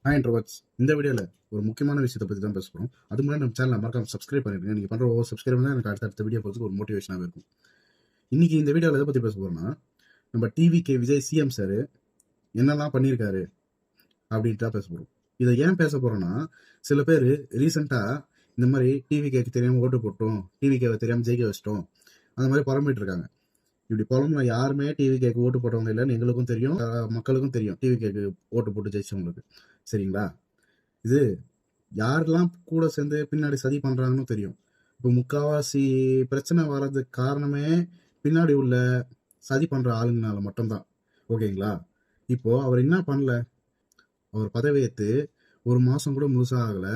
Hi introverts. இந்த வீடியோவில் ஒரு முக்கியமான விஷயத்தை பற்றி தான் பேச போகிறோம். அது முன்னாடி நம்ம சேனலை மறக்காம சப்ஸ்கிரைப் பண்ணிடுங்க. நீங்கள் பண்ணுற ஒவ்வொரு சப்ஸ்கிரைப் தான் எனக்கு அடுத்த வீடியோ போகிறதுக்கு ஒரு மோட்டிவேஷனாக இருக்கும். இன்னைக்கு இந்த வீடியோவில் எதை பற்றி பேச போகிறோம்னா, நம்ம டிவிகே விஜய் சிஎம் சார் என்னெல்லாம் பண்ணியிருக்காரு அப்படின்ட்டு தான் பேச போகிறோம். இதை ஏன் பேச போகிறோன்னா, சில பேர் ரீசெண்டாக இந்த மாதிரி டிவிகேக்கு தெரியாமல் ஓட்டு போட்டோம், டிவிகேவை தெரியாமல் ஜெயிக்க வச்சிட்டோம், அந்த மாதிரி புலம்பிட்டு இருக்காங்க. இப்படி புலம்புனா யாருமே டிவிகேக்கு ஓட்டு போட்டவங்க இல்லைன்னு எங்களுக்கும் தெரியும், மக்களுக்கும் தெரியும். டிவிகேக்கு ஓட்டு போட்டு ஜெயிச்சவங்களுக்கு சரிங்களா? இது யாரெல்லாம் கூட சேர்ந்து பின்னாடி சதி பண்றாங்கன்னு தெரியும். இப்போ முக்காவாசி பிரச்சனை வர்றதுக்கு காரணமே பின்னாடி உள்ள சதி பண்ற ஆளுங்கனால மட்டும்தான். ஓகேங்களா? இப்போ அவர் என்ன பண்ணல, அவர் பதவியேற்று ஒரு மாசம் கூட முழுசா ஆகல.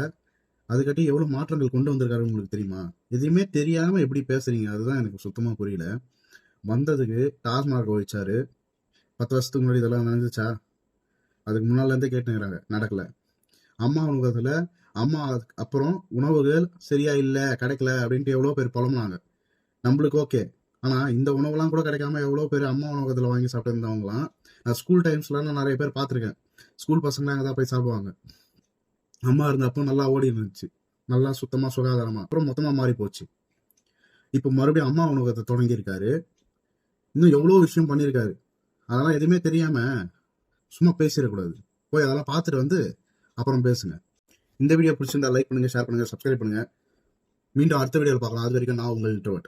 அதுக்காட்டி எவ்வளவு மாற்றங்கள் கொண்டு வந்திருக்காரு உங்களுக்கு தெரியுமா? எதுவுமே தெரியாம எப்படி பேசுறீங்க? அதுதான் எனக்கு சுத்தமா புரியல. வந்ததுக்கு டாஸ்மாக் ஒழிச்சாரு. 10 வருஷத்துக்கு முன்னாடி இதெல்லாம் நடந்துச்சா? அதுக்கு முன்னால இருந்தே கேட்டுங்கிறாங்க, நடக்கல. அம்மா உணவகத்துல அம்மா அப்புறம் உணவுகள் சரியா இல்ல, கிடைக்கல அப்படின்ட்டு எவ்வளவு பேர் புலம்புனாங்க. நம்மளுக்கு ஓகே. ஆனா இந்த உணவுலாம் கூட கிடைக்காம எவ்வளவு பேர் அம்மா உணவகத்துல வாங்கி சாப்பிட்டு இருந்தவங்களாம் நான் ஸ்கூல் டைம்ஸ்ல நான் நிறைய பேர் பார்த்திருக்கேன். ஸ்கூல் பசங்க அங்கதான் போய் சாப்பிடுவாங்க. அம்மா இருந்தப்போ நல்லா ஓடி இருந்துச்சு, நல்லா சுத்தமா சுகாதாரமா. அப்புறம் மொத்தமா மாறி போச்சு. இப்ப மறுபடியும் அம்மா உணவகத்தை தொடங்கி இருக்காரு. இன்னும் எவ்வளவு விஷயம் பண்ணியிருக்காரு. அதெல்லாம் எதுவுமே தெரியாம சும்மா பேசிடக்கூடாது. போய் அதெல்லாம் பார்த்துட்டு வந்து அப்புறம் பேசுங்க. இந்த வீடியோ பிடிச்சிருந்தா லைக் பண்ணுங்க, ஷேர் பண்ணுங்க, சப்ஸ்கிரைப் பண்ணுங்க. மீண்டும் அடுத்த வீடியோவில் பார்க்கலாம். அது வரைக்கும் நான் உங்கள் இன்ட்ரோவர்ட்.